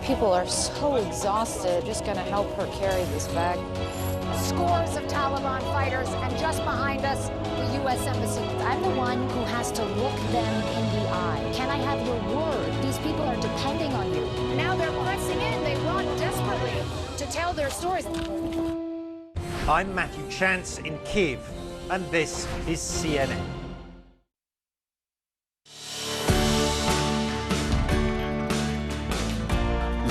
people are so exhausted. Just going to help her carry this bag. Scores of Taliban fighters, and just behind us, the U.S. Embassy. I'm the one who has to look them in the eye. Can I have your word? These people are depending on you. Now they're pressing in. They want desperately to tell their stories. I'm Matthew Chance in Kyiv, and this is CNN.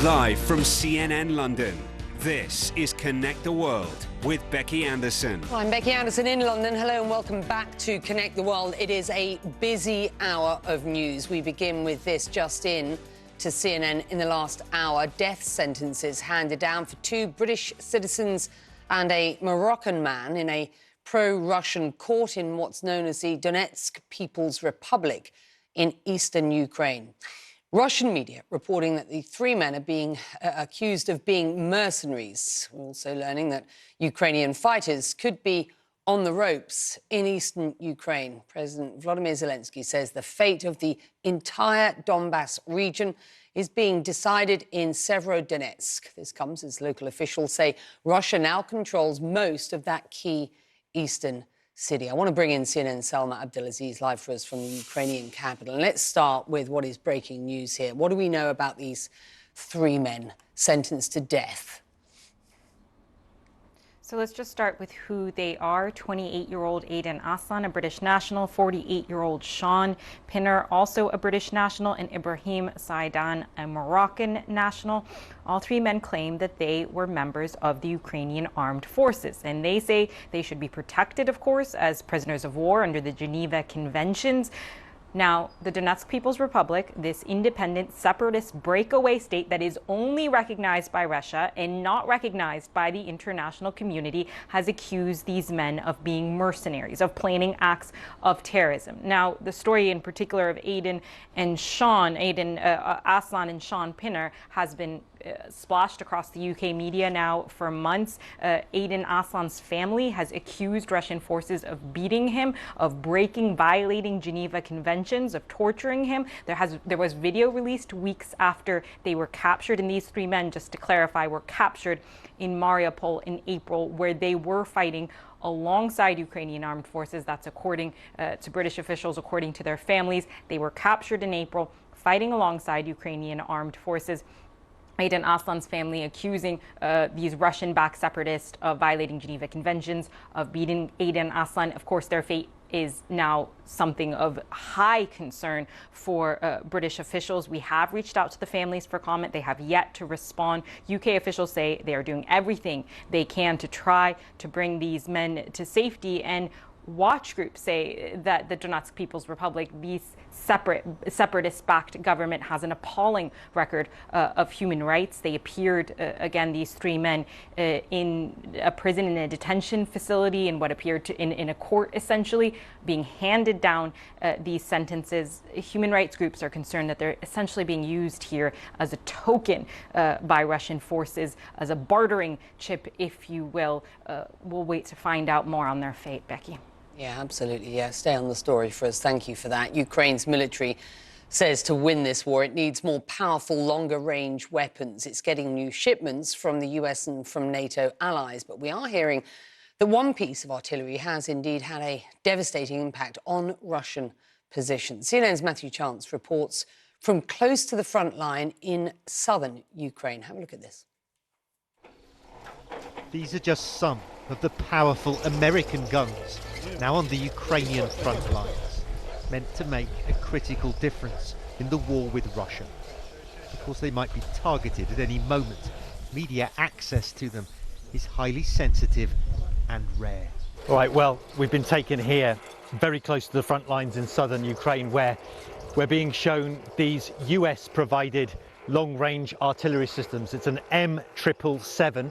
Live from CNN London, this is Connect the World with Becky Anderson. Well, I'm Becky Anderson in London. Hello and welcome back to Connect the World. It is a busy hour of news. We begin with this just in to CNN in the last hour. Death sentences handed down for 2 British citizens and a Moroccan man in a pro-Russian court in what's known as the Donetsk People's Republic in eastern Ukraine. Russian media reporting that the 3 men are being accused of being mercenaries. We're also learning that Ukrainian fighters could be on the ropes in eastern Ukraine. President Volodymyr Zelensky says the fate of the entire Donbass region is being decided in Severodonetsk. This comes as local officials say Russia now controls most of that key eastern city. I want to bring in CNN's Salma Abdelaziz live for us from the Ukrainian capital. And let's start with what is breaking news here. What do we know about these 3 men sentenced to death? So let's just start with who they are. 28-year-old Aden Aslan, a British national, 48-year-old Sean Pinner, also a British national, and Ibrahim Saidan, a Moroccan national. All 3 men claim that they were members of the Ukrainian armed forces, and they say they should be protected, of course, as prisoners of war under the Geneva Conventions. Now, the Donetsk People's Republic, this independent, separatist breakaway state that is only recognized by Russia and not recognized by the international community, has accused these men of being mercenaries, of planning acts of terrorism. Now, the story in particular of Aden Aslan and Sean Pinner has been splashed across the UK media now for months. Aden Aslan's family has accused Russian forces of beating him, of violating Geneva Conventions, of torturing him. There was video released weeks after they were captured, and these 3 men, just to clarify, were captured in Mariupol in April, where they were fighting alongside Ukrainian armed forces. That's according to British officials, according to their families. They were captured in April, fighting alongside Ukrainian armed forces. Aden Aslan's family accusing these Russian-backed separatists of violating Geneva Conventions, of beating Aden Aslan. Of course, their fate is now something of high concern for British officials. We have reached out to the families for comment. They have yet to respond. UK officials say they are doing everything they can to try to bring these men to safety, and watch groups say that the Donetsk People's Republic, these separatist-backed government, has an appalling record of human rights. They appeared, again, these 3 men in a prison, in a detention facility, in what appeared to in a court, essentially, being handed down these sentences. Human rights groups are concerned that they're essentially being used here as a token by Russian forces, as a bartering chip, if you will. We'll wait to find out more on their fate, Becky. Yeah, absolutely. Yeah, stay on the story for us. Thank you for that. Ukraine's military says to win this war, it needs more powerful, longer-range weapons. It's getting new shipments from the US and from NATO allies. But we are hearing that one piece of artillery has indeed had a devastating impact on Russian positions. CNN's Matthew Chance reports from close to the front line in southern Ukraine. Have a look at this. These are just some of the powerful American guns now on the Ukrainian front lines, meant to make a critical difference in the war with Russia. Of course, they might be targeted at any moment. Media access to them is highly sensitive and rare. All right, well, we've been taken here very close to the front lines in southern Ukraine, where we're being shown these US-provided long-range artillery systems. It's an M777.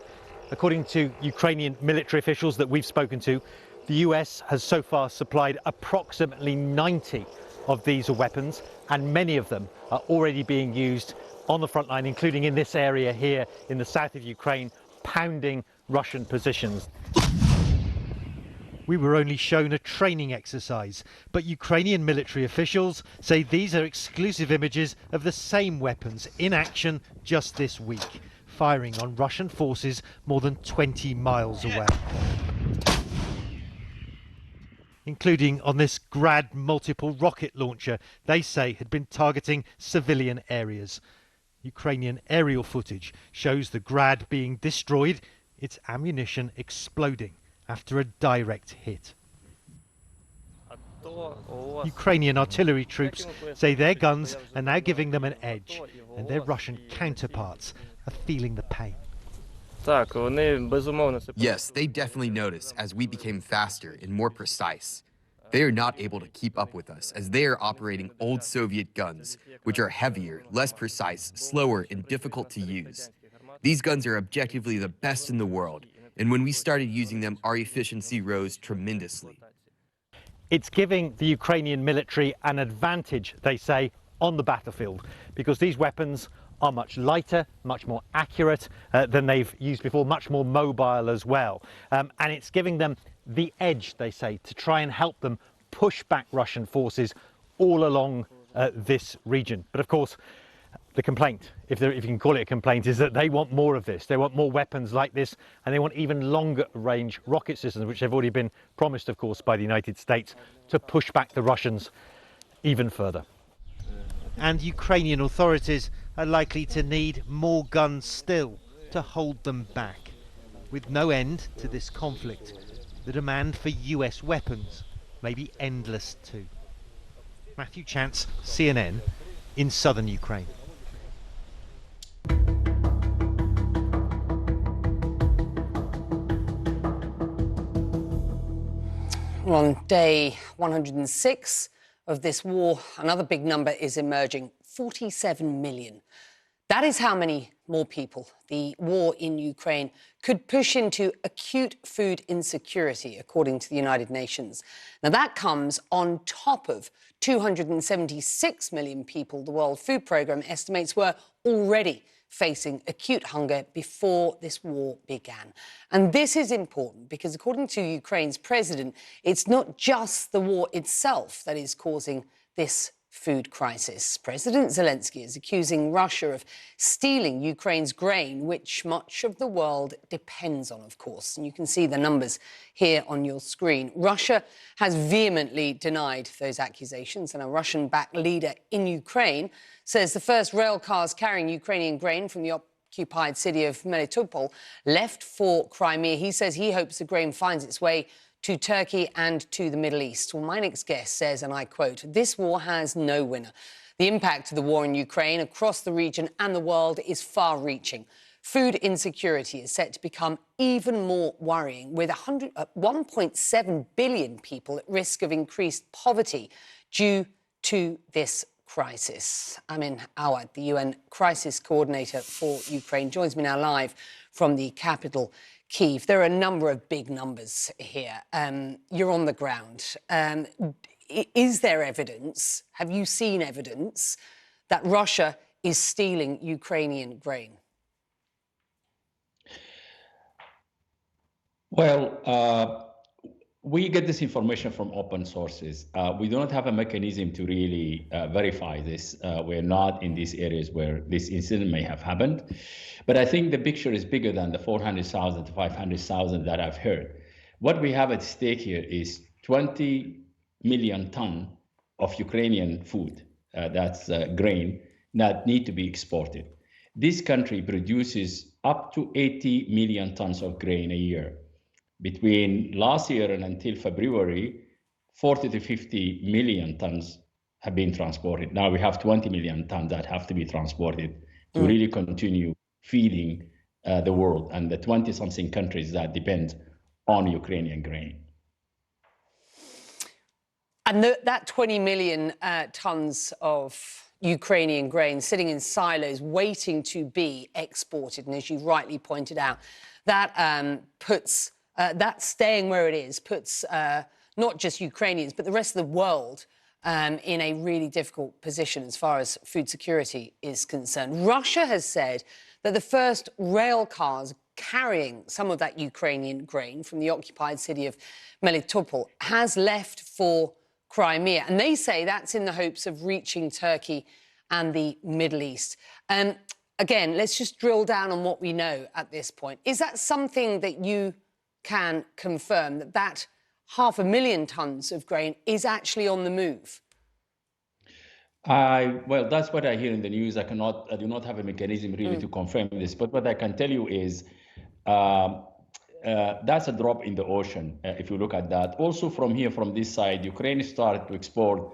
According to Ukrainian military officials that we've spoken to, the US has so far supplied approximately 90 of these weapons, and many of them are already being used on the front line, including in this area here in the south of Ukraine, pounding Russian positions. We were only shown a training exercise, but Ukrainian military officials say these are exclusive images of the same weapons in action just this week, firing on Russian forces more than 20 miles away. Including on this Grad multiple rocket launcher they say had been targeting civilian areas. Ukrainian aerial footage shows the Grad being destroyed, its ammunition exploding after a direct hit. Ukrainian artillery troops say their guns are now giving them an edge, and their Russian counterparts are feeling the pain. Yes, they definitely notice as we became faster and more precise. They are not able to keep up with us as they are operating old Soviet guns, which are heavier, less precise, slower, and difficult to use. These guns are objectively the best in the world, and when we started using them, our efficiency rose tremendously. It's giving the Ukrainian military an advantage, they say, on the battlefield, because these weapons are much lighter, much more accurate than they've used before, much more mobile as well. And it's giving them the edge, they say, to try and help them push back Russian forces all along this region. But of course, the complaint, if you can call it a complaint, is that they want more of this. They want more weapons like this, and they want even longer range rocket systems, which have already been promised, of course, by the United States, to push back the Russians even further. And Ukrainian authorities are likely to need more guns still to hold them back. With no end to this conflict, the demand for US weapons may be endless too. Matthew Chance, CNN, in southern Ukraine. On day 106 of this war, another big number is emerging, 47 million. That is how many more people the war in Ukraine could push into acute food insecurity, according to the United Nations. Now, that comes on top of 276 million people the World Food Programme estimates were already facing acute hunger before this war began. And this is important because, according to Ukraine's president, it's not just the war itself that is causing this food crisis. President Zelensky is accusing Russia of stealing Ukraine's grain, which much of the world depends on, of course. And you can see the numbers here on your screen. Russia has vehemently denied those accusations, and a Russian-backed leader in Ukraine says the first rail cars carrying Ukrainian grain from the occupied city of Melitopol left for Crimea. He says he hopes the grain finds its way to Turkey and to the Middle East. Well, my next guest says, and I quote, "This war has no winner. The impact of the war in Ukraine across the region and the world is far-reaching. Food insecurity is set to become even more worrying, with 1.7 billion people at risk of increased poverty due to this crisis." Amin Awad, the UN Crisis Coordinator for Ukraine, joins me now live from the capital, Kyiv. There are a number of big numbers here. You're on the ground. Is there evidence, have you seen evidence, that Russia is stealing Ukrainian grain? Well, we get this information from open sources. We do not have a mechanism to really verify this. We're not in these areas where this incident may have happened. But I think the picture is bigger than the 400,000 to 500,000 that I've heard. What we have at stake here is 20 million tons of Ukrainian food, that's grain, that need to be exported. This country produces up to 80 million tons of grain a year. Between last year and until February, 40 to 50 million tons have been transported. Now we have 20 million tons that have to be transported to really continue feeding the world and the 20-something countries that depend on Ukrainian grain. And that 20 million tons of Ukrainian grain sitting in silos waiting to be exported, and as you rightly pointed out, that puts that staying where it is puts not just Ukrainians but the rest of the world in a really difficult position as far as food security is concerned. Russia has said that the first rail cars carrying some of that Ukrainian grain from the occupied city of Melitopol has left for Crimea. And they say that's in the hopes of reaching Turkey and the Middle East. Again, let's just drill down on what we know at this point. Is that something that you can confirm, that 500,000 tons of grain is actually on the move? Well, that's what I hear in the news. I do not have a mechanism really to confirm this, but what I can tell you is that's a drop in the ocean, if you look at that. Also from here, from this side, Ukraine started to export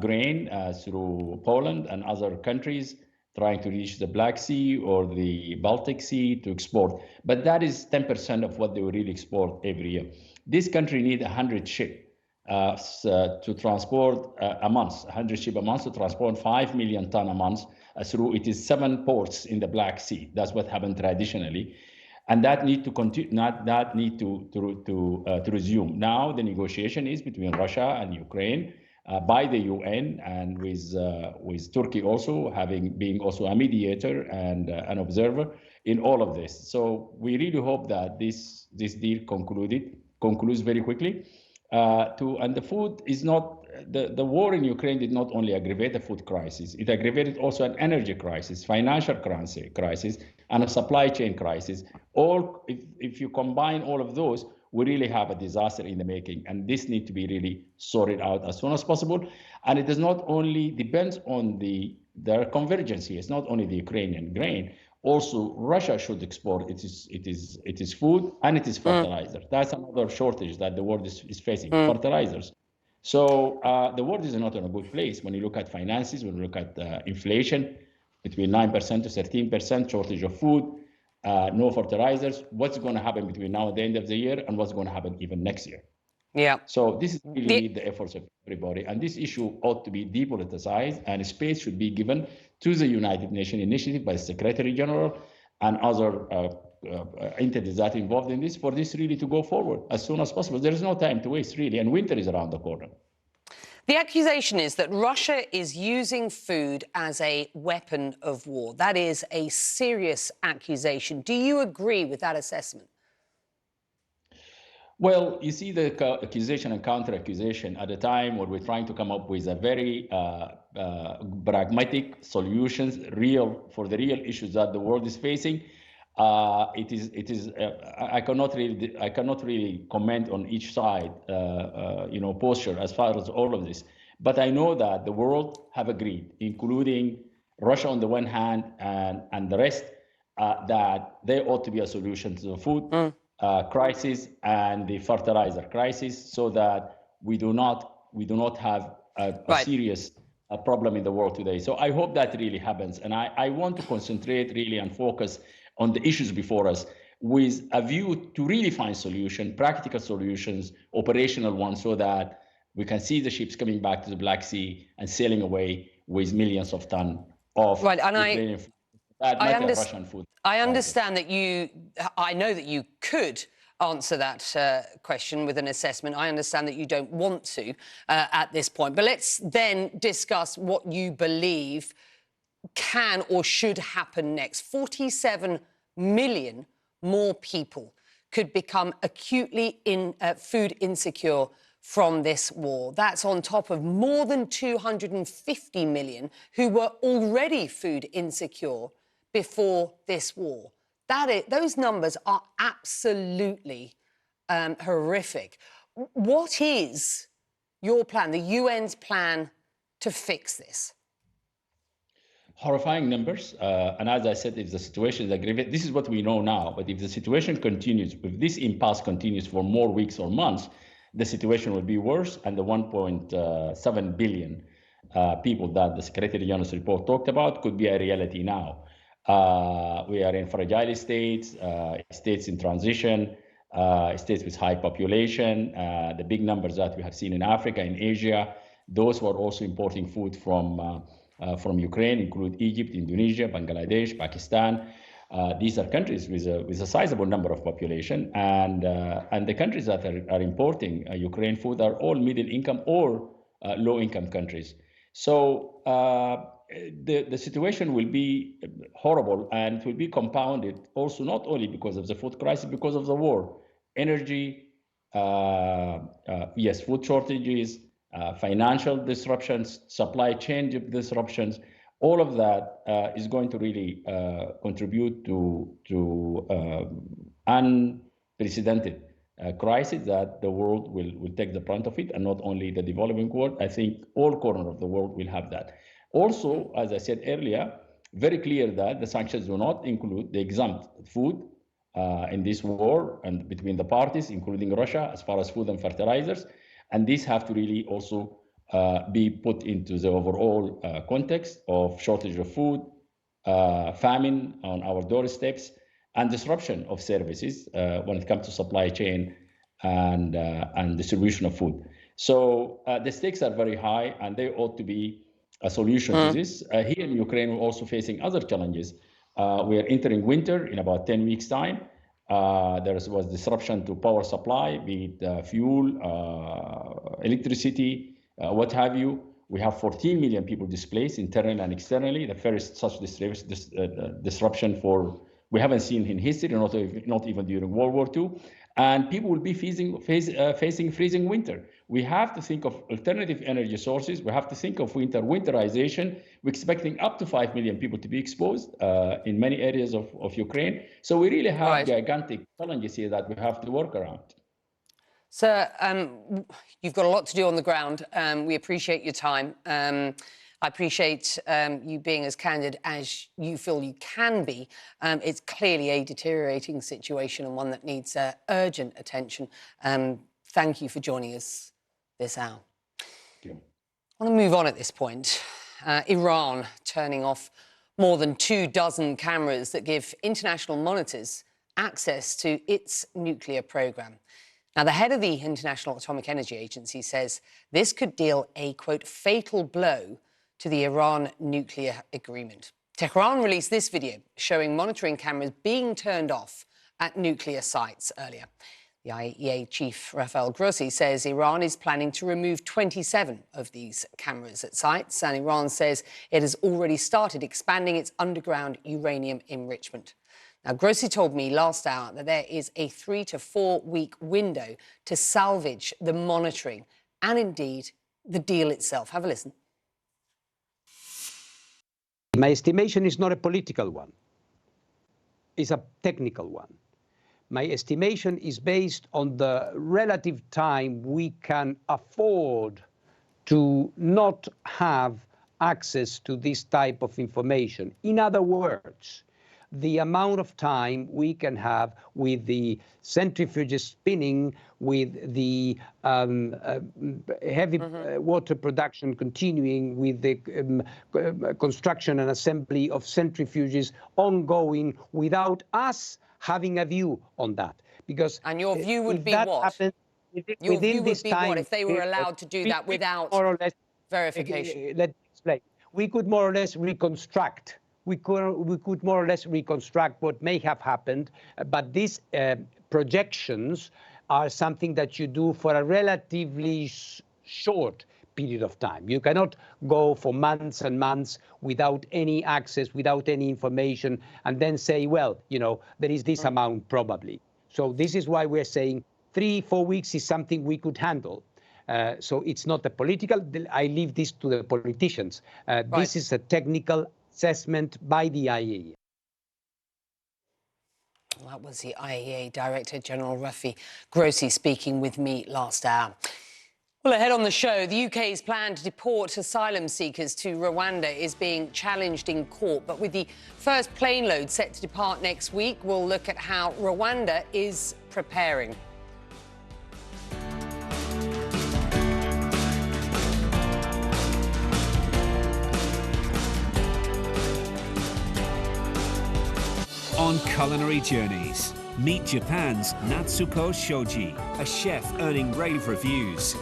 grain through Poland and other countries, trying to reach the Black Sea or the Baltic Sea to export. But that is 10% of what they will really export every year. This country needs 100 ships to transport a month, 100 ships a month to transport 5 million tons a month through it is 7 ports in the Black Sea. That's what happened traditionally. And that need to continue, that need to resume. Now the negotiation is between Russia and Ukraine by the UN and with Turkey also being also a mediator and an observer in all of this. So we really hope that this deal concludes very quickly. And the food is not, the war in Ukraine did not only aggravate the food crisis, it aggravated also an energy crisis, financial crisis, and a supply chain crisis. All, if you combine all of those, we really have a disaster in the making, and this needs to be really sorted out as soon as possible. And it does not only depends on there are convergence here. It's not only the Ukrainian grain. Also, Russia should export it is food and it is fertilizer. That's another shortage that the world is facing, fertilizers. So the world is not in a good place when you look at finances, when you look at inflation, between 9% to 13%, shortage of food, no fertilizers. What's going to happen between now and the end of the year, and what's going to happen even next year? Yeah. So this is really the efforts of everybody, and this issue ought to be depoliticized, and space should be given to the United Nations initiative by the Secretary General and other entities that are involved in this, for this really to go forward as soon as possible. There is no time to waste, really, and winter is around the corner. The accusation is that Russia is using food as a weapon of war. That is a serious accusation. Do you agree with that assessment? Well, you see the accusation and counter-accusation at a time where we're trying to come up with a very pragmatic solutions, for the real issues that the world is facing. I cannot really comment on each side, posture as far as all of this. But I know that the world have agreed, including Russia on the one hand and the rest, that there ought to be a solution to the food crisis and the fertilizer crisis, so that we do not have a serious problem in the world today. So I hope that really happens, and I want to concentrate really and focus on the issues before us with a view to really find solutions, practical solutions, operational ones, so that we can see the ships coming back to the Black Sea and sailing away with millions of tons of Ukrainian food. Russian food. I understand that I know that you could answer that question with an assessment. I understand that you don't want to at this point. But let's then discuss what you believe can or should happen next. 47 million more people could become acutely food insecure from this war. That's on top of more than 250 million who were already food insecure before this war. Those numbers are absolutely horrific. What is your plan, the UN's plan, to fix this? Horrifying numbers. And as I said, if the situation is aggravated, this is what we know now. But if the situation continues, if this impasse continues for more weeks or months, the situation will be worse. And the 1.7 billion people that the Secretary General's report talked about could be a reality now. We are in fragile states, states in transition, states with high population, the big numbers that we have seen in Africa, in Asia. Those who are also importing food from Ukraine include Egypt, Indonesia, Bangladesh, Pakistan. These are countries with a sizable number of population, and the countries that are importing Ukraine food are all middle income or low income countries. So the situation will be horrible, and it will be compounded also not only because of the food crisis, because of the war, energy, yes, food shortages, financial disruptions, supply chain disruptions. All of that is going to really contribute to unprecedented crisis that the world will take the brunt of it, and not only the developing world. I think all corners of the world will have that. Also, as I said earlier, very clear that the sanctions do not include the exempt food in this war and between the parties, including Russia, as far as food and fertilizers. And these have to really also be put into the overall context of shortage of food, famine on our doorsteps, and disruption of services when it comes to supply chain and distribution of food. So the stakes are very high, and they ought to be a solution to this. Here in Ukraine, we're also facing other challenges. We are entering winter in about 10 weeks' time. There was disruption to power supply, be it fuel, electricity, what have you. We have 14 million people displaced internally and externally. The first such disruption we haven't seen in history, not even during World War II. And people will be facing freezing winter. We have to think of alternative energy sources. We have to think of winterization. We're expecting up to 5 million people to be exposed in many areas of Ukraine. So we really have gigantic challenges here that we have to work around. Sir, you've got a lot to do on the ground. We appreciate your time. I appreciate you being as candid as you feel you can be. It's clearly a deteriorating situation and one that needs urgent attention. Thank you for joining us this hour. Thank you. I want to move on at this point. Iran turning off more than 24 cameras that give international monitors access to its nuclear program. Now, the head of the International Atomic Energy Agency says this could deal a, quote, fatal blow to the Iran nuclear agreement. Tehran released this video showing monitoring cameras being turned off at nuclear sites earlier. The IAEA chief, Rafael Grossi, says Iran is planning to remove 27 of these cameras at sites, and Iran says it has already started expanding its underground uranium enrichment. Now, Grossi told me last hour that there is a 3 to 4 week window to salvage the monitoring and, indeed, the deal itself. Have a listen. My estimation is not a political one. It's a technical one. My estimation is based on the relative time we can afford to not have access to this type of information. In other words, the amount of time we can have with the centrifuges spinning, with the heavy water production continuing, with the construction and assembly of centrifuges ongoing without us having a view on that. Because your view would be what? Happens, your within view this would be time, what if they were allowed to do that without more or less, verification? Let's explain. We could more or less reconstruct. We could more or less reconstruct what may have happened, but these projections are something that you do for a relatively short period of time. You cannot go for months and months without any access, without any information, and then say, well, you know, there is this amount probably. So this is why we're saying 3-4 weeks is something we could handle. So it's not a political, I leave this to the politicians. This is a technical assessment by the IAEA. Well, that was the IAEA Director General Rafi Grossi speaking with me last hour. Well, ahead on the show, the UK's plan to deport asylum seekers to Rwanda is being challenged in court. But with the first plane load set to depart next week, we'll look at how Rwanda is preparing. On Culinary Journeys, meet Japan's Natsuko Shoji, a chef earning rave reviews.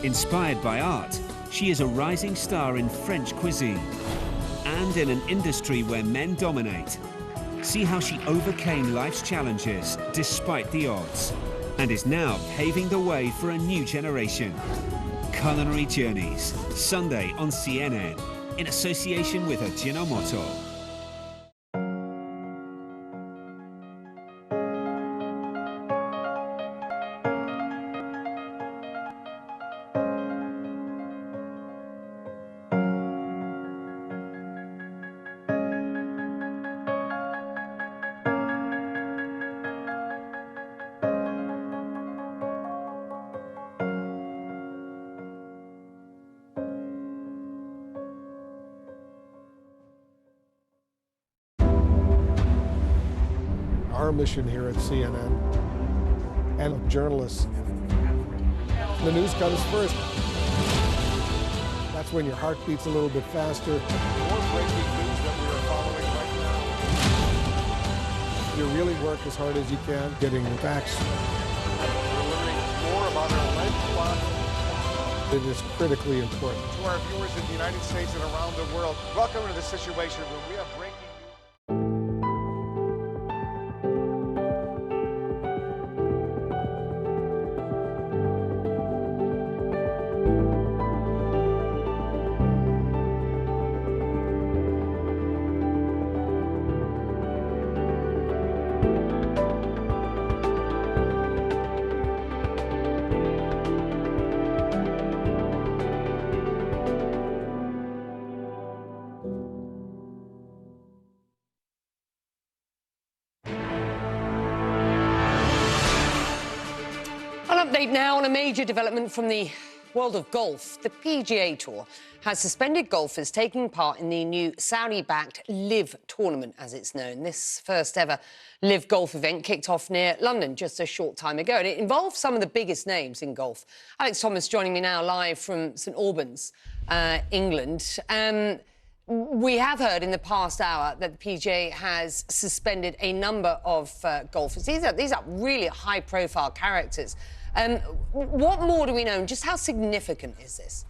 Inspired by art, she is a rising star in French cuisine and in an industry where men dominate. See how she overcame life's challenges despite the odds and is now paving the way for a new generation. Culinary Journeys, Sunday on CNN. in association with Ajinomoto. Our mission here at CNN and journalists, the news comes first. That's when your heart beats a little bit faster. More breaking news that we are following right now. You really work as hard as you can, getting the facts. We're learning more about our lead plot. It is critically important. To our viewers in the United States and around the world, welcome to the Situation Room. We have breaking news. Update now on a major development from the world of golf. The PGA Tour has suspended golfers taking part in the new Saudi-backed LIV tournament, as it's known. This first ever LIV golf event kicked off near London just a short time ago, and it involved some of the biggest names in golf. Alex Thomas joining me now live from St Albans, England. We have heard in the past hour that the PGA has suspended a number of golfers. These are really high-profile characters. What more do we know? Just how significant is this?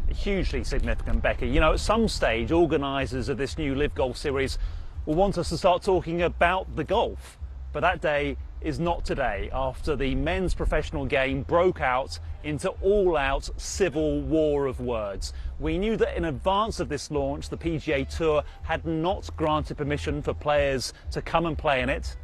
Hugely significant, Becky. You know, at some stage, organisers of this new LIV Golf Series will want us to start talking about the golf. But that day is not today, after the men's professional game broke out into all-out civil war of words. We knew that in advance of this launch, the PGA Tour had not granted permission for players to come and play in it.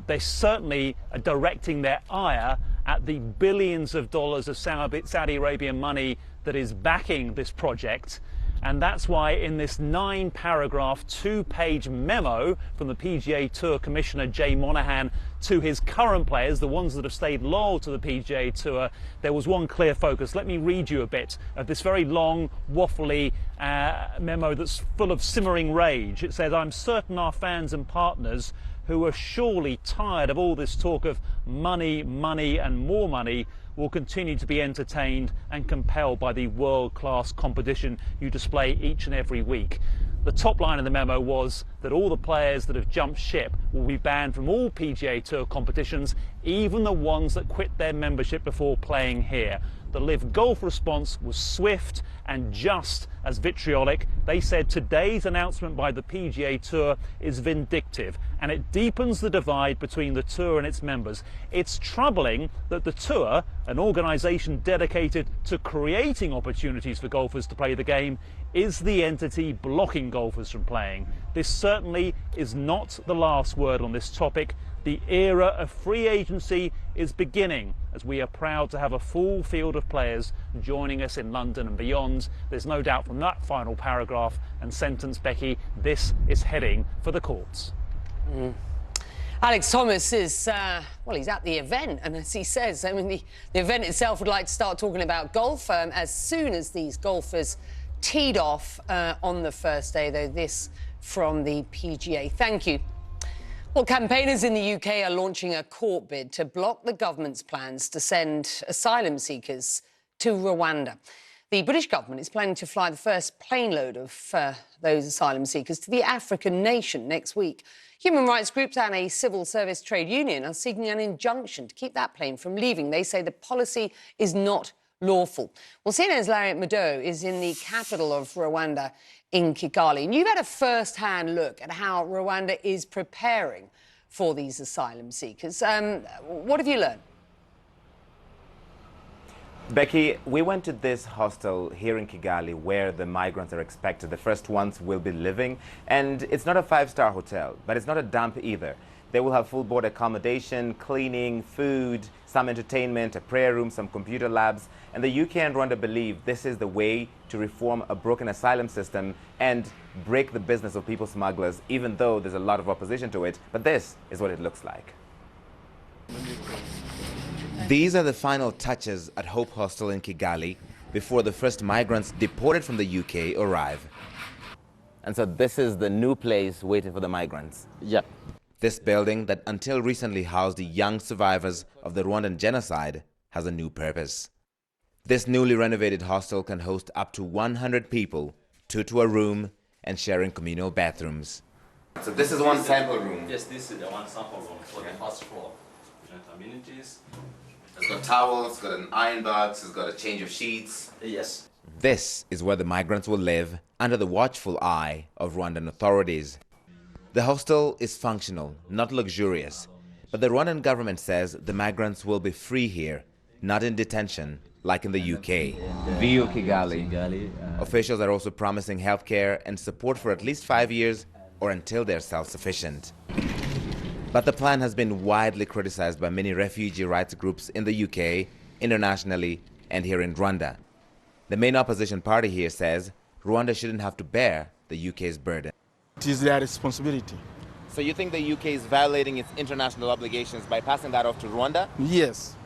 They certainly are directing their ire at the billions of dollars of Saudi Arabian money that is backing this project. And that's why in this 9-paragraph, 2-page memo from the PGA Tour Commissioner Jay Monahan to his current players, the ones that have stayed loyal to the PGA Tour, there was one clear focus. Let me read you a bit of this very long, waffly memo that's full of simmering rage. It says, "I'm certain our fans and partners who are surely tired of all this talk of money, money and more money will continue to be entertained and compelled by the world-class competition you display each and every week." The top line of the memo was that all the players that have jumped ship will be banned from all PGA Tour competitions, even the ones that quit their membership before playing here. The LIV Golf response was swift and just as vitriolic. They said today's announcement by the PGA Tour is vindictive and it deepens the divide between the Tour and its members. It's troubling that the Tour, an organisation dedicated to creating opportunities for golfers to play the game, is the entity blocking golfers from playing. This certainly is not the last word on this topic. The era of free agency is beginning as we are proud to have a full field of players joining us in London and beyond. There's no doubt from that final paragraph and sentence, Becky, this is heading for the courts. Alex Thomas is, well, he's at the event, and as he says, I mean, the event itself would like to start talking about golf as soon as these golfers teed off on the first day, though. This from the PGA. Thank you. Well, campaigners in the UK are launching a court bid to block the government's plans to send asylum seekers to Rwanda. The British government is planning to fly the first plane load of those asylum seekers to the African nation next week. Human rights groups and a civil service trade union are seeking an injunction to keep that plane from leaving. They say the policy is not lawful. Well, CNN's Lariat Mado is in the capital of Rwanda, in Kigali. And you've had a first-hand look at how Rwanda is preparing for these asylum seekers. What have you learned? Becky, we went to this hostel here in Kigali where the migrants are expected. The first ones will be living. And it's not a five-star hotel, but it's not a dump either. They will have full board accommodation, cleaning, food, some entertainment, a prayer room, some computer labs. And the UK and Rwanda believe this is the way to reform a broken asylum system and break the business of people smugglers, even though there's a lot of opposition to it. But this is what it looks like. These are the final touches at Hope Hostel in Kigali before the first migrants deported from the UK arrive. And so this is the new place waiting for the migrants? Yep. This building that until recently housed the young survivors of the Rwandan genocide has a new purpose. This newly renovated hostel can host up to 100 people, 2 to a room, and sharing communal bathrooms. So this is one sample room? Yes, this is the one sample room for the first floor. Amenities. It's got towels, it's got an iron box, it's got a change of sheets. Yes. This is where the migrants will live under the watchful eye of Rwandan authorities. The hostel is functional, not luxurious, but the Rwandan government says the migrants will be free here, not in detention like in the UK. VU Kigali. Officials are also promising healthcare and support for at least 5 years or until they're self-sufficient. But the plan has been widely criticized by many refugee rights groups in the UK, internationally, and here in Rwanda. The main opposition party here says Rwanda shouldn't have to bear the UK's burden. It is their responsibility. So you think the UK is violating its international obligations by passing that off to Rwanda? Yes.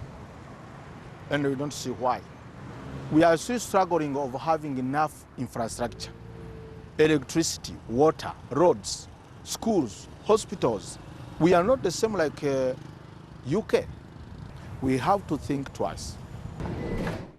And we don't see why. We are still struggling of having enough infrastructure. Electricity, water, roads, schools, hospitals. We are not the same like UK. We have to think twice.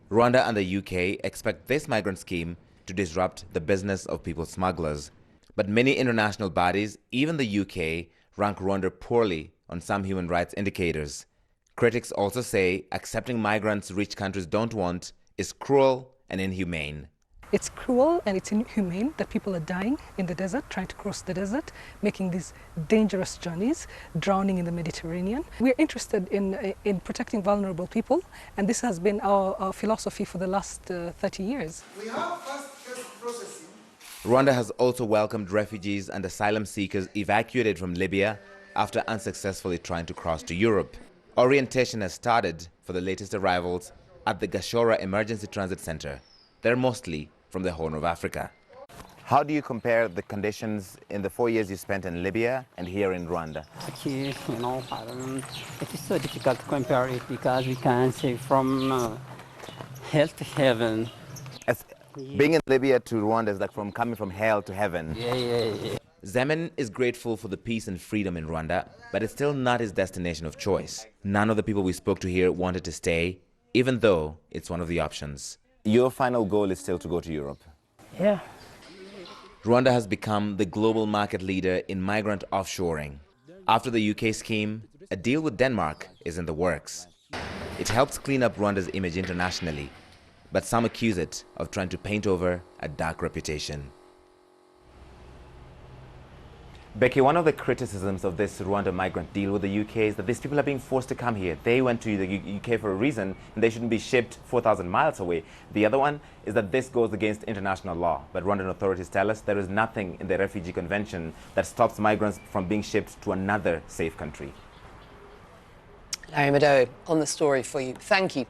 Rwanda and the UK expect this migrant scheme to disrupt the business of people smugglers. But many international bodies, even the UK, rank Rwanda poorly on some human rights indicators. Critics also say accepting migrants rich countries don't want is cruel and inhumane. It's cruel and it's inhumane that people are dying in the desert, trying to cross the desert, making these dangerous journeys, drowning in the Mediterranean. We're interested in protecting vulnerable people, and this has been our philosophy for the last 30 years. We have fast processing. Rwanda has also welcomed refugees and asylum seekers evacuated from Libya after unsuccessfully trying to cross to Europe. Orientation has started for the latest arrivals at the Gashora Emergency Transit Center. They're mostly from the Horn of Africa. How do you compare the conditions in the 4 years you spent in Libya and here in Rwanda? Actually, it is so difficult to compare it because we can say from hell to heaven. Being in Libya to Rwanda is like coming from hell to heaven. Yeah. Zemen is grateful for the peace and freedom in Rwanda, but it's still not his destination of choice. None of the people we spoke to here wanted to stay, even though it's one of the options. Your final goal is still to go to Europe? Yeah. Rwanda has become the global market leader in migrant offshoring. After the UK scheme, a deal with Denmark is in the works. It helps clean up Rwanda's image internationally, but some accuse it of trying to paint over a dark reputation. Becky, one of the criticisms of this Rwanda migrant deal with the UK is that these people are being forced to come here. They went to the UK for a reason, and they shouldn't be shipped 4,000 miles away. The other one is that this goes against international law. But Rwandan authorities tell us there is nothing in the Refugee Convention that stops migrants from being shipped to another safe country. Larry Madowo on the story for you. Thank you.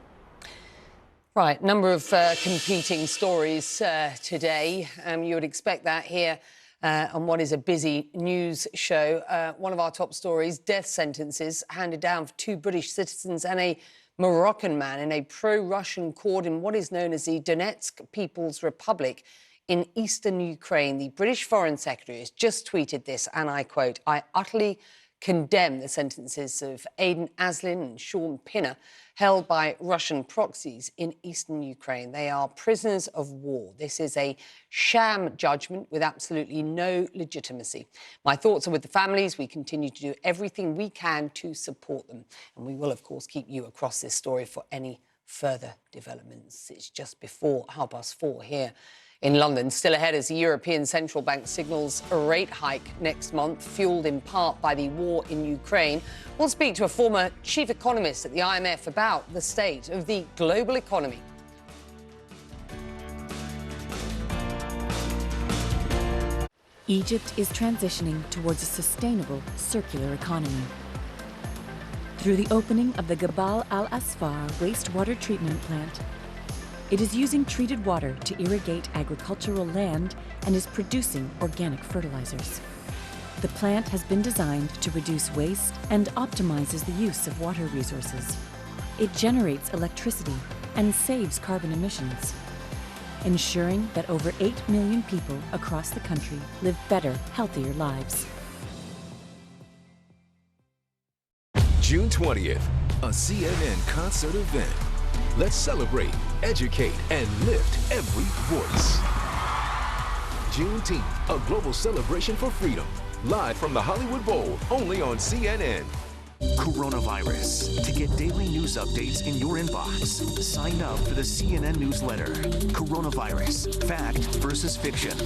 Right, number of competing stories today. You would expect that here. On what is a busy news show. One of our top stories, death sentences handed down for 2 British citizens and a Moroccan man in a pro-Russian court in what is known as the Donetsk People's Republic in eastern Ukraine. The British Foreign Secretary has just tweeted this, and I quote, "I utterly condemn the sentences of Aiden Aslin and Sean Pinner held by Russian proxies in eastern Ukraine. They are prisoners of war. This is a sham judgment with absolutely no legitimacy. My thoughts are with the families. We continue to do everything we can to support them. And we will, of course, keep you across this story for any further developments." It's just before 4:30 here In London, still ahead as the European Central Bank signals a rate hike next month, fueled in part by the war in Ukraine. We'll speak to a former chief economist at the IMF about the state of the global economy. Egypt is transitioning towards a sustainable, circular economy. Through the opening of the Gabal Al Asfar wastewater treatment plant, it is using treated water to irrigate agricultural land and is producing organic fertilizers. The plant has been designed to reduce waste and optimizes the use of water resources. It generates electricity and saves carbon emissions, ensuring that over 8 million people across the country live better, healthier lives. June 20th, a CNN concert event. Let's celebrate, educate, and lift every voice. Juneteenth, a global celebration for freedom. Live from the Hollywood Bowl, only on CNN. Coronavirus. To get daily news updates in your inbox, sign up for the CNN newsletter. Coronavirus. Fact versus fiction.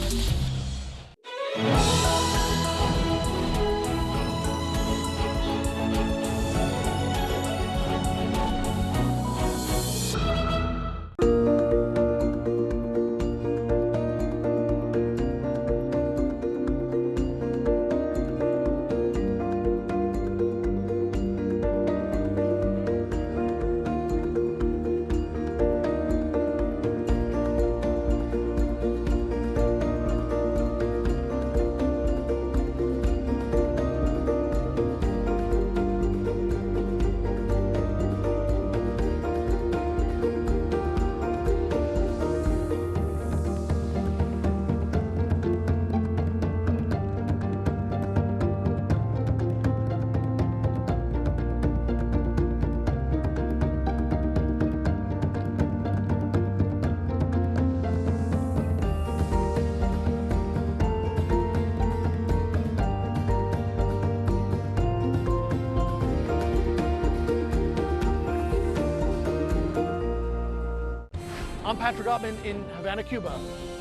I'm Patrick Ottman in Havana, Cuba,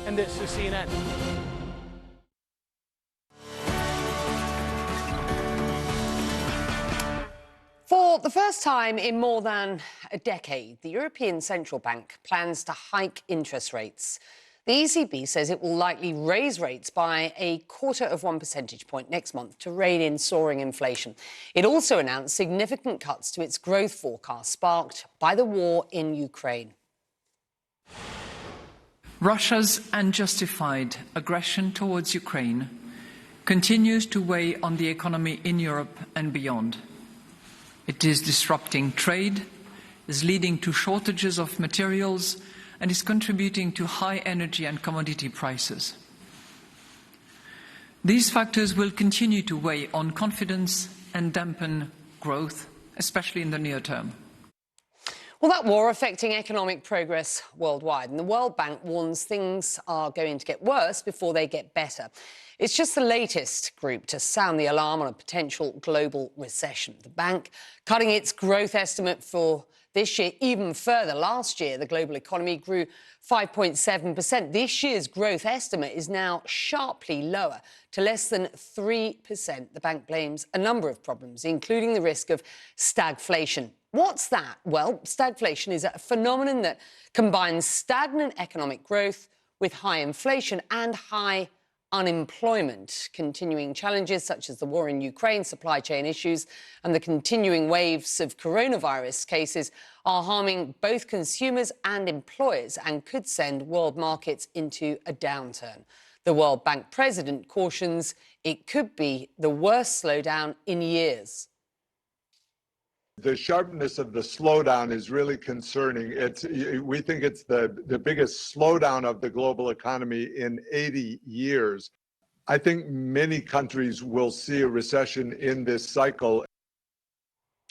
and this is CNN. For the first time in more than a decade, the European Central Bank plans to hike interest rates. The ECB says it will likely raise rates by 0.25 percentage point next month to rein in soaring inflation. It also announced significant cuts to its growth forecast, sparked by the war in Ukraine. Russia's unjustified aggression towards Ukraine continues to weigh on the economy in Europe and beyond. It is disrupting trade, is leading to shortages of materials, and is contributing to high energy and commodity prices. These factors will continue to weigh on confidence and dampen growth, especially in the near term. Well, that war affecting economic progress worldwide, and the World Bank warns things are going to get worse before they get better. It's just the latest group to sound the alarm on a potential global recession. The bank cutting its growth estimate for this year even further. Last year, the global economy grew 5.7%. This year's growth estimate is now sharply lower to less than 3%. The bank blames a number of problems, including the risk of stagflation. What's that? Well, stagflation is a phenomenon that combines stagnant economic growth with high inflation and high unemployment. Continuing challenges such as the war in Ukraine, supply chain issues, and the continuing waves of coronavirus cases are harming both consumers and employers and could send world markets into a downturn. The World Bank president cautions it could be the worst slowdown in years. The sharpness of the slowdown is really concerning. We think it's the biggest slowdown of the global economy in 80 years. I think many countries will see a recession in this cycle.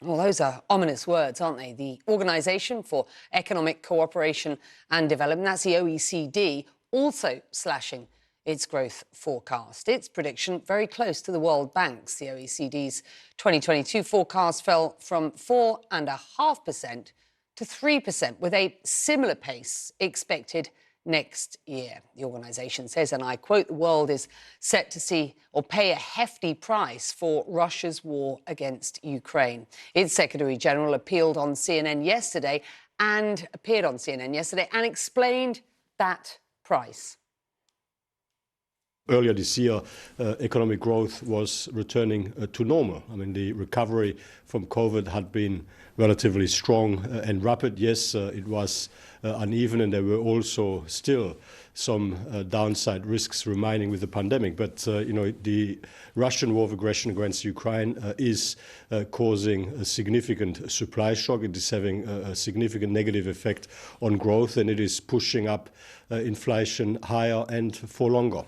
Well, those are ominous words, aren't they? The Organisation for Economic Cooperation and Development, that's the OECD, also slashing its growth forecast. Its prediction very close to the World Bank's. The OECD's 2022 forecast fell from 4.5% to 3%, with a similar pace expected next year. The organisation says, and I quote, the world is set to see or pay a hefty price for Russia's war against Ukraine. Its Secretary General appeared on CNN yesterday and explained that price. Earlier this year, economic growth was returning to normal. I mean, the recovery from COVID had been relatively strong and rapid. Yes, it was uneven, and there were also still some downside risks remaining with the pandemic. But, the Russian war of aggression against Ukraine is causing a significant supply shock. It is having a significant negative effect on growth, and it is pushing up inflation higher and for longer.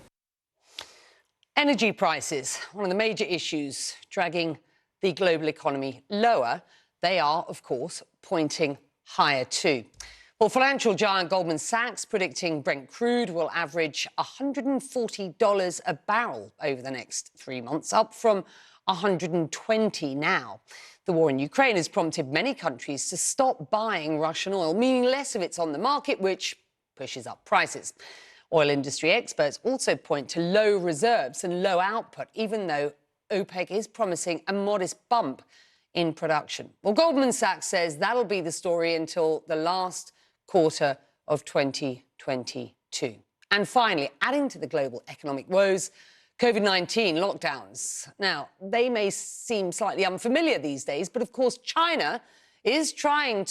Energy prices, one of the major issues dragging the global economy lower. They are, of course, pointing higher too. Well, financial giant Goldman Sachs predicting Brent crude will average $140 a barrel over the next 3 months, up from $120 now. The war in Ukraine has prompted many countries to stop buying Russian oil, meaning less of it's on the market, which pushes up prices. Oil industry experts also point to low reserves and low output, even though OPEC is promising a modest bump in production. Well, Goldman Sachs says that'll be the story until the last quarter of 2022. And finally, adding to the global economic woes, COVID-19 lockdowns. Now, they may seem slightly unfamiliar these days, but of course, China is trying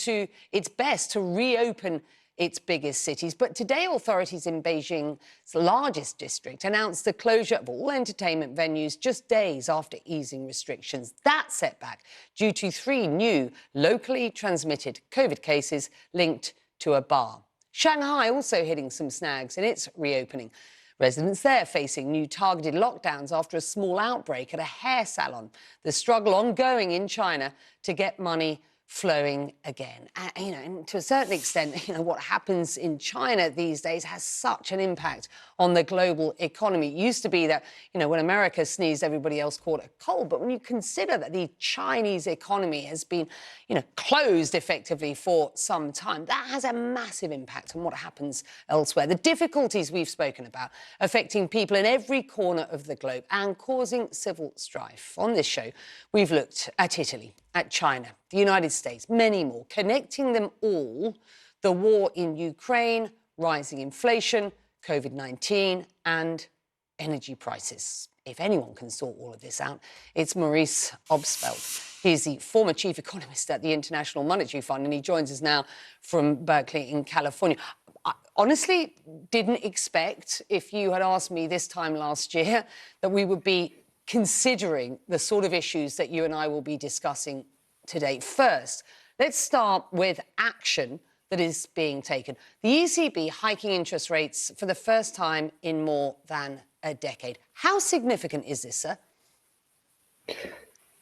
its best to reopen its biggest cities. But today, authorities in Beijing's largest district announced the closure of all entertainment venues just days after easing restrictions. That setback due to 3 new locally transmitted COVID cases linked to a bar. Shanghai also hitting some snags in its reopening. Residents there facing new targeted lockdowns after a small outbreak at a hair salon. The struggle ongoing in China to get money flowing again. And to a certain extent, what happens in China these days has such an impact on the global economy. It used to be that, when America sneezed, everybody else caught a cold. But when you consider that the Chinese economy has been, closed effectively for some time, that has a massive impact on what happens elsewhere. The difficulties we've spoken about affecting people in every corner of the globe and causing civil strife. On this show, we've looked at Italy, at China, the United States, many more, connecting them all, the war in Ukraine, rising inflation, COVID-19 and energy prices. If anyone can sort all of this out, it's Maurice Obstfeld. He's the former chief economist at the International Monetary Fund, and he joins us now from Berkeley in California. I honestly didn't expect, if you had asked me this time last year, that we would be considering the sort of issues that you and I will be discussing today. First, let's start with action that is being taken. The ECB hiking interest rates for the first time in more than a decade. How significant is this, sir?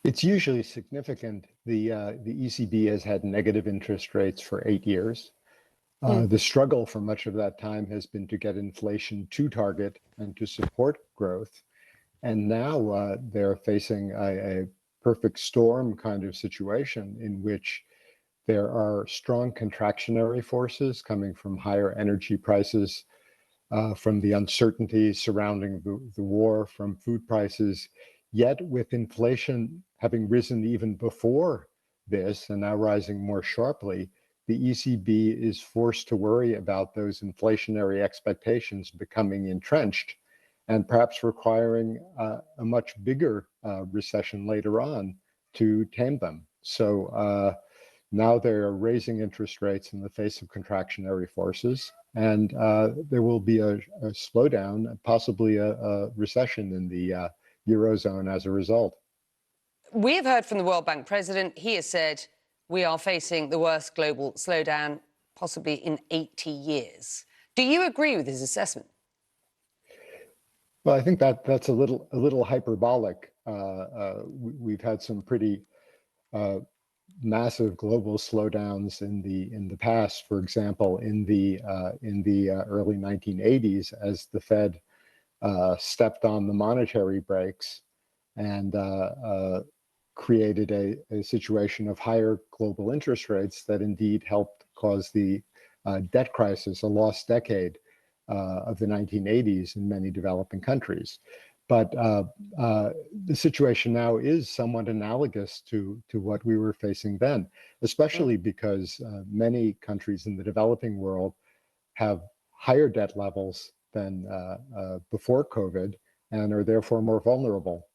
It's usually significant. The ECB has had negative interest rates for 8 years. The struggle for much of that time has been to get inflation to target and to support growth. And now they're facing a perfect storm kind of situation in which there are strong contractionary forces coming from higher energy prices, from the uncertainty surrounding the war, from food prices. Yet with inflation having risen even before this and now rising more sharply, the ECB is forced to worry about those inflationary expectations becoming entrenched and perhaps requiring a much bigger recession later on to tame them. So now they're raising interest rates in the face of contractionary forces, and there will be a slowdown, possibly a recession in the Eurozone as a result. We have heard from the World Bank president. He has said we are facing the worst global slowdown possibly in 80 years. Do you agree with his assessment? Well, I think that's a little hyperbolic. We've had some pretty massive global slowdowns in the past. For example, in the early 1980s, as the Fed stepped on the monetary brakes and created a situation of higher global interest rates that indeed helped cause the debt crisis, a lost decade. of the 1980s in many developing countries. But the situation now is somewhat analogous to what we were facing then, especially because many countries in the developing world have higher debt levels than before COVID and are therefore more vulnerable.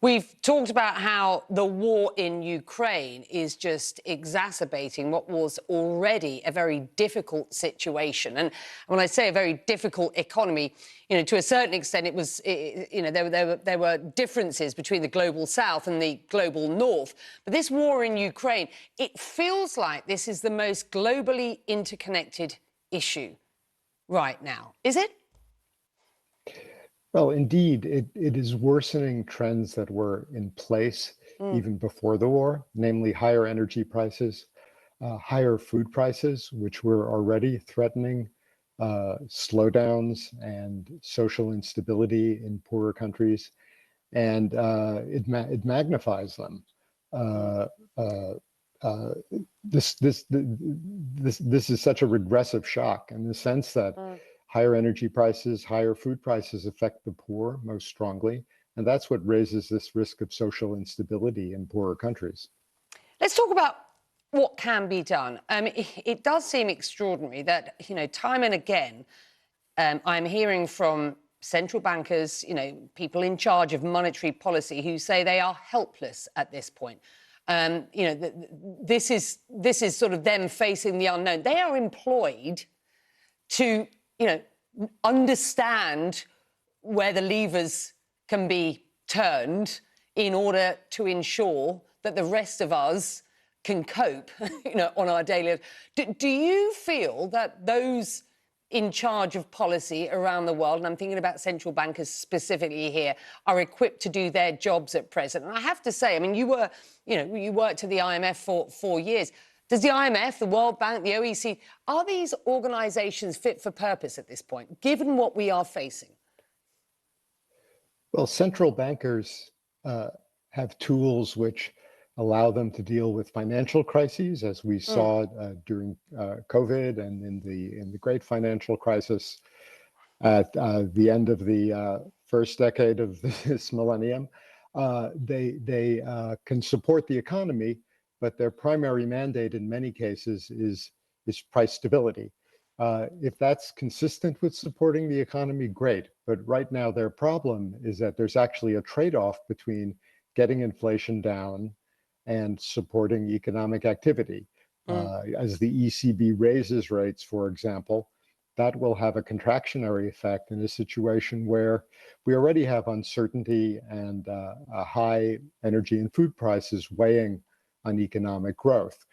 We've talked about how the war in Ukraine is just exacerbating what was already a very difficult situation. And when I say a very difficult economy, you know, to a certain extent, it was, you know, there were differences between the global south and the global north. But this war in Ukraine, it feels like this is the most globally interconnected issue right now. Is it? Well, indeed, it is worsening trends that were in place even before the war, namely higher energy prices, higher food prices, which were already threatening slowdowns and social instability in poorer countries, and it magnifies them. This is such a regressive shock in the sense that higher energy prices, higher food prices affect the poor most strongly, and that's what raises this risk of social instability in poorer countries. Let's talk about what can be done. It does seem extraordinary that, you know, time and again, I'm hearing from central bankers, you know, people in charge of monetary policy who say they are helpless at this point. You know, this is sort of them facing the unknown. They are employed to, you know, understand where the levers can be turned in order to ensure that the rest of us can cope, you know, on our daily lives. Do you feel that those in charge of policy around the world, and I'm thinking about central bankers specifically here, are equipped to do their jobs at present? And I have to say, I mean, you worked at the IMF for 4 years. Does the IMF, the World Bank, the OECD, are these organizations fit for purpose at this point, given what we are facing? Well, central bankers have tools which allow them to deal with financial crises, as we saw during COVID and in the great financial crisis at the end of the first decade of this millennium. They can support the economy, but their primary mandate in many cases is price stability. If that's consistent with supporting the economy, great. But right now their problem is that there's actually a trade-off between getting inflation down and supporting economic activity. As the ECB raises rates, for example, that will have a contractionary effect in a situation where we already have uncertainty and high energy and food prices weighing on economic growth.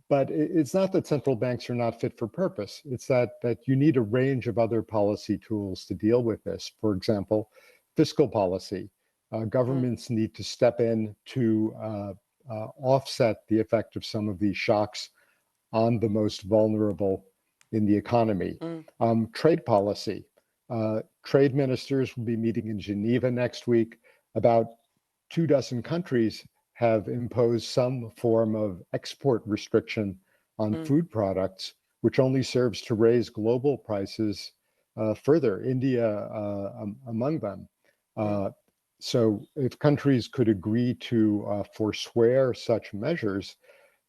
But it's not that central banks are not fit for purpose. It's that you need a range of other policy tools to deal with this. For example, fiscal policy. Governments need to step in to offset the effect of some of these shocks on the most vulnerable in the economy. Trade policy. Trade ministers will be meeting in Geneva next week. About 24 countries have imposed some form of export restriction on food products, which only serves to raise global prices further, India among them. So if countries could agree to forswear such measures,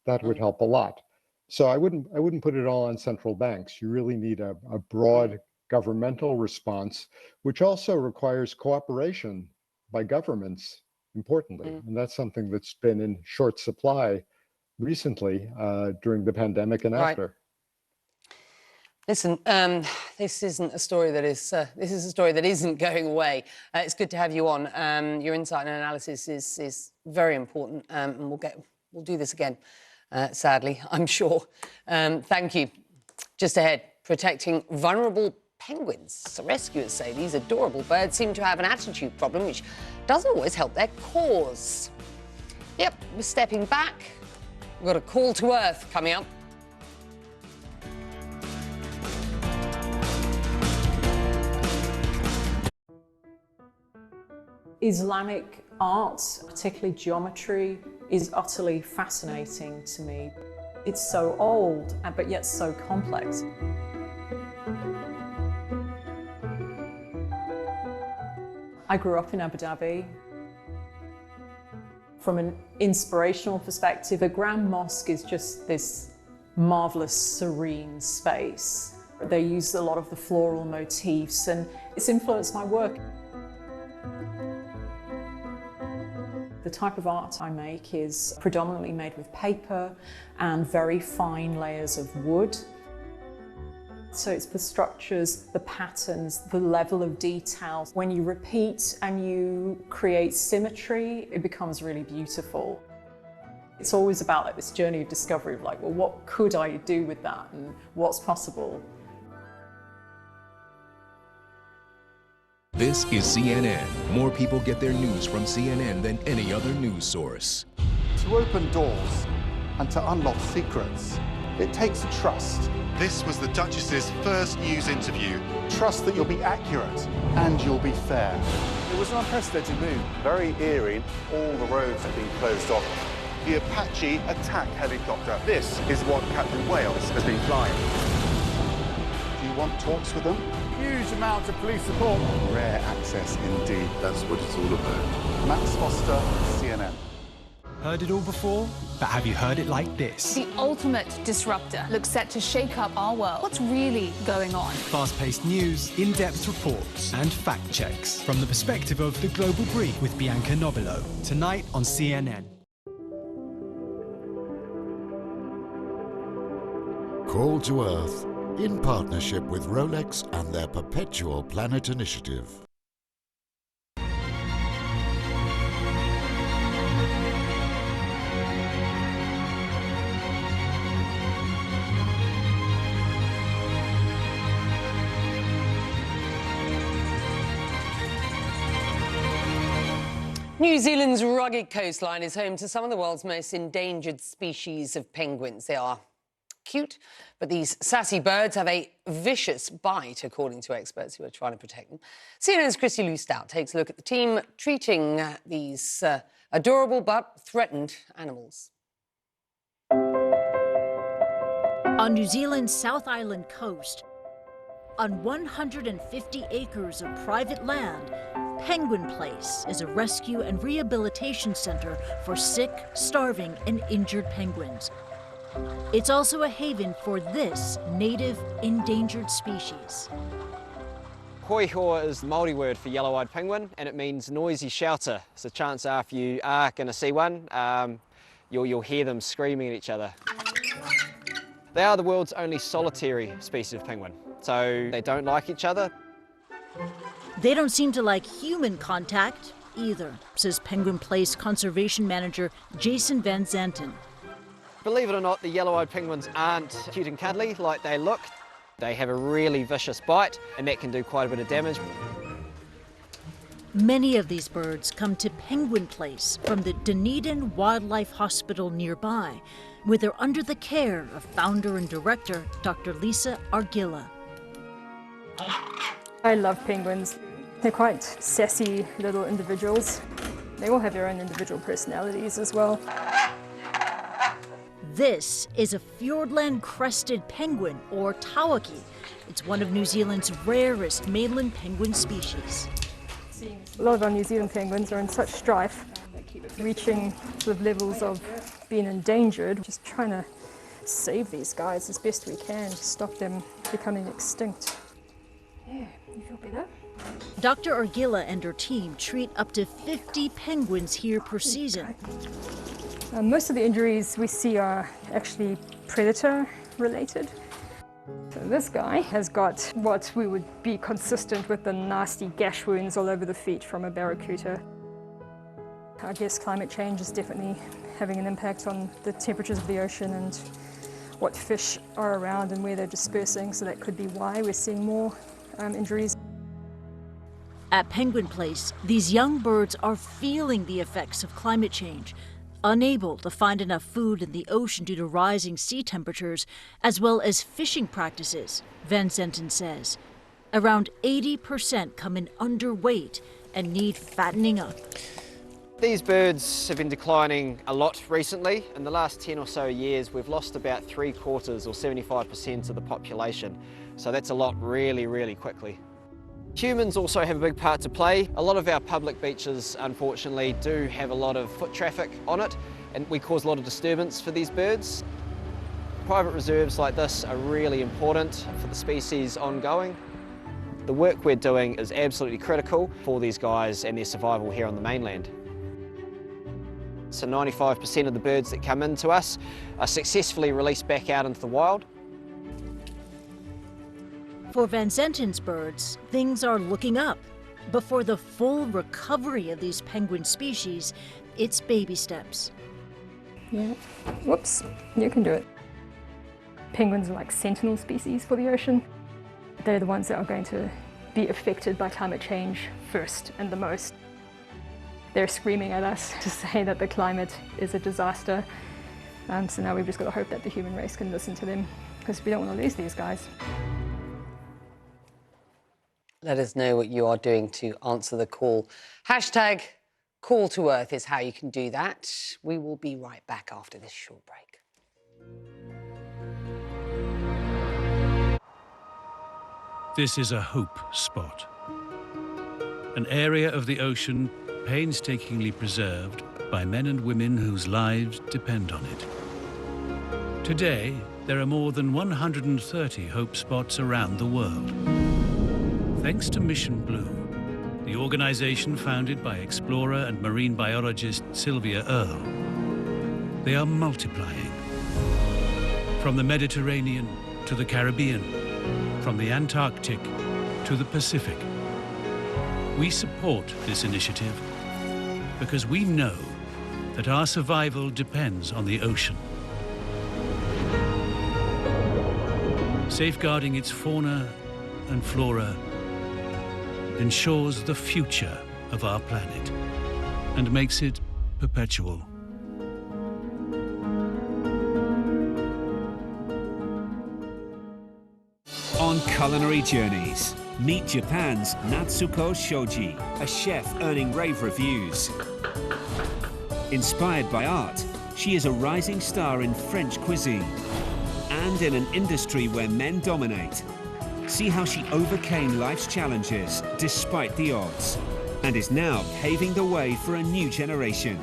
that would help a lot. So I wouldn't put it all on central banks. You really need a broad governmental response, which also requires cooperation by governments, importantly. And that's something that's been in short supply recently during the pandemic and after. Listen, this isn't a story that is, this is a story that isn't going away. It's good to have you on. Your insight and analysis is very important, and we'll do this again, sadly, I'm sure. Thank you. Just ahead, protecting vulnerable penguins. So rescuers say these adorable birds seem to have an attitude problem which doesn't always help their cause. Yep, we're stepping back. We've got a call to earth coming up. Islamic art, particularly geometry, is utterly fascinating to me. It's so old, but yet so complex. I grew up in Abu Dhabi. From an inspirational perspective, the Grand Mosque is just this marvelous, serene space. They use a lot of the floral motifs and it's influenced my work. The type of art I make is predominantly made with paper and very fine layers of wood. So it's the structures, the patterns, the level of detail. When you repeat and you create symmetry, it becomes really beautiful. It's always about like this journey of discovery of like, well, what could I do with that and what's possible? This is CNN. More people get their news from CNN than any other news source. To open doors and to unlock secrets, it takes trust. This was the Duchess's first news interview. Trust that you'll be accurate and you'll be fair. It was an unprecedented move. Very eerie. All the roads have been closed off. The Apache attack helicopter. This is what Captain Wales has been flying. Do you want talks with them? Huge amounts of police support. Rare access indeed. That's what it's all about. Max Foster, CNN. Heard it all before? But have you heard it like this? The ultimate disruptor looks set to shake up our world. What's really going on? Fast-paced news, in-depth reports, and fact checks from the perspective of The Global Brief with Bianca Nobilo. Tonight on CNN. Call to Earth, in partnership with Rolex and their Perpetual Planet Initiative. New Zealand's rugged coastline is home to some of the world's most endangered species of penguins. They are cute, but these sassy birds have a vicious bite, according to experts who are trying to protect them. CNN's Christy Lou-Stout takes a look at the team treating these adorable but threatened animals. On New Zealand's South Island coast, on 150 acres of private land, Penguin Place is a rescue and rehabilitation center for sick, starving, and injured penguins. It's also a haven for this native endangered species. Koihoa is the Māori word for yellow-eyed penguin, and it means noisy shouter. So chances are, if you are going to see one, you'll hear them screaming at each other. They are the world's only solitary species of penguin, so they don't like each other. They don't seem to like human contact either, says Penguin Place Conservation Manager Jason Van Zanten. Believe it or not, the yellow-eyed penguins aren't cute and cuddly like they look. They have a really vicious bite, and that can do quite a bit of damage. Many of these birds come to Penguin Place from the Dunedin Wildlife Hospital nearby, where they're under the care of founder and director Dr. Lisa Argilla. I love penguins. They're quite sassy little individuals. They all have their own individual personalities as well. This is a Fiordland crested penguin, or tawaki. It's one of New Zealand's rarest mainland penguin species. A lot of our New Zealand penguins are in such strife, reaching sort of levels of being endangered. Just trying to save these guys as best we can to stop them becoming extinct. Yeah, you feel better? Dr. Argilla and her team treat up to 50 penguins here per season. Most of the injuries we see are actually predator related. So this guy has got what we would be consistent with the nasty gash wounds all over the feet from a barracuda. I guess climate change is definitely having an impact on the temperatures of the ocean and what fish are around and where they're dispersing, so that could be why we're seeing more injuries. At Penguin Place, these young birds are feeling the effects of climate change, unable to find enough food in the ocean due to rising sea temperatures, as well as fishing practices, Van Zanten says. Around 80% come in underweight and need fattening up. These birds have been declining a lot recently. In the last 10 or so years, we've lost about 3/4 or 75% of the population. So that's a lot really, really quickly. Humans also have a big part to play. A lot of our public beaches, unfortunately, do have a lot of foot traffic on it, and we cause a lot of disturbance for these birds. Private reserves like this are really important for the species ongoing. The work we're doing is absolutely critical for these guys and their survival here on the mainland. So 95% of the birds that come into us are successfully released back out into the wild. For Van Zenten's birds, things are looking up. But for the full recovery of these penguin species, it's baby steps. Yeah, whoops, you can do it. Penguins are like sentinel species for the ocean. They're the ones that are going to be affected by climate change first and the most. They're screaming at us to say that the climate is a disaster. So now we've just got to hope that the human race can listen to them, because we don't want to lose these guys. Let us know what you are doing to answer the call. Hashtag Call to Earth is how you can do that. We will be right back after this short break. This is a hope spot, an area of the ocean painstakingly preserved by men and women whose lives depend on it. Today, there are more than 130 hope spots around the world. Thanks to Mission Blue, the organization founded by explorer and marine biologist Sylvia Earle, they are multiplying. From the Mediterranean to the Caribbean, from the Antarctic to the Pacific. We support this initiative because we know that our survival depends on the ocean. Safeguarding its fauna and flora ensures the future of our planet and makes it perpetual. On Culinary Journeys, meet Japan's Natsuko Shoji, a chef earning rave reviews. Inspired by art, she is a rising star in French cuisine and in an industry where men dominate. See how she overcame life's challenges despite the odds and is now paving the way for a new generation.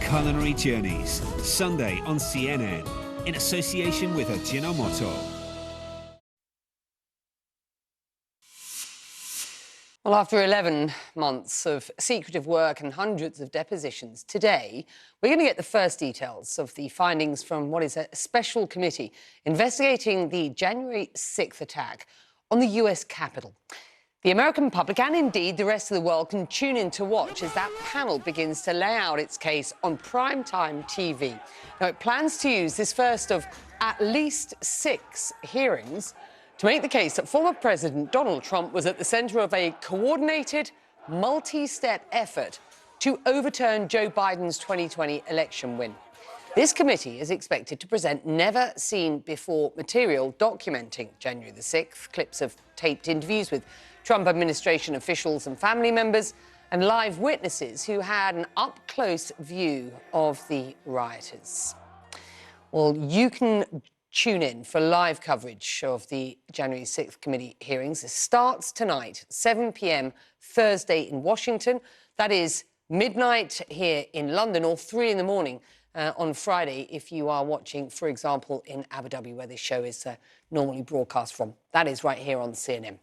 Culinary Journeys, Sunday on CNN, in association with Ajinomoto. Well, after 11 months of secretive work and hundreds of depositions, today we're going to get the first details of the findings from what is a special committee investigating the January 6th attack on the US Capitol. The American public, and indeed the rest of the world, can tune in to watch as that panel begins to lay out its case on primetime TV. Now, it plans to use this first of at least 6 hearings to make the case that former President Donald Trump was at the centre of a coordinated, multi-step effort to overturn Joe Biden's 2020 election win. This committee is expected to present never-seen-before material documenting January the 6th, clips of taped interviews with Trump administration officials and family members, and live witnesses who had an up-close view of the rioters. Well, you can tune in for live coverage of the January 6th committee hearings. It starts tonight, 7 p.m. Thursday in Washington. That is midnight here in London, or 3 in the morning on Friday if you are watching, for example, in Abu Dhabi, where this show is normally broadcast from. That is right here on CNN.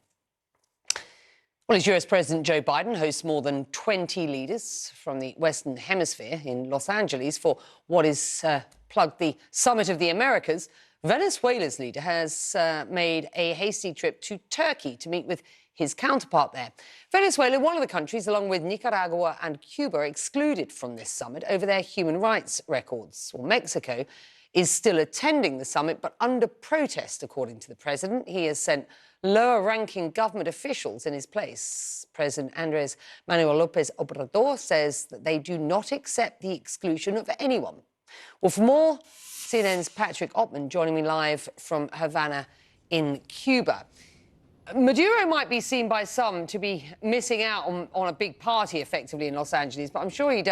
Well, as US President Joe Biden hosts more than 20 leaders from the Western Hemisphere in Los Angeles for what is plugged the Summit of the Americas, Venezuela's leader has made a hasty trip to Turkey to meet with his counterpart there. Venezuela, one of the countries, along with Nicaragua and Cuba, excluded from this summit over their human rights records. Well, Mexico is still attending the summit, but under protest, according to the president. He has sent lower-ranking government officials in his place. President Andrés Manuel López Obrador says that they do not accept the exclusion of anyone. Well, for more, CNN's Patrick Ottman joining me live from Havana in Cuba. Maduro might be seen by some to be missing out on a big party, effectively, in Los Angeles, but I'm sure he'd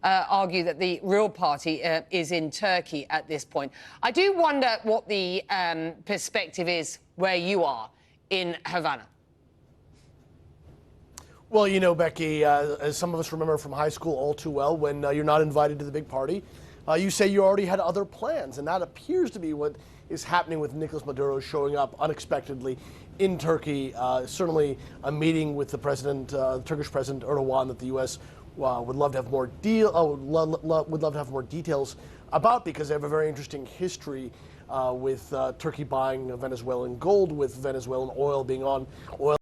argue that the real party is in Turkey at this point. I do wonder what the perspective is where you are in Havana. Well, you know, Becky, as some of us remember from high school all too well, when you're not invited to the big party, you say you already had other plans, and that appears to be what is happening with Nicolas Maduro showing up unexpectedly in Turkey. Certainly a meeting with the president, Turkish President Erdogan, that the U.S. Would love to have more would love to have more details about, because they have a very interesting history with Turkey buying Venezuelan gold, with Venezuelan oil being on oil.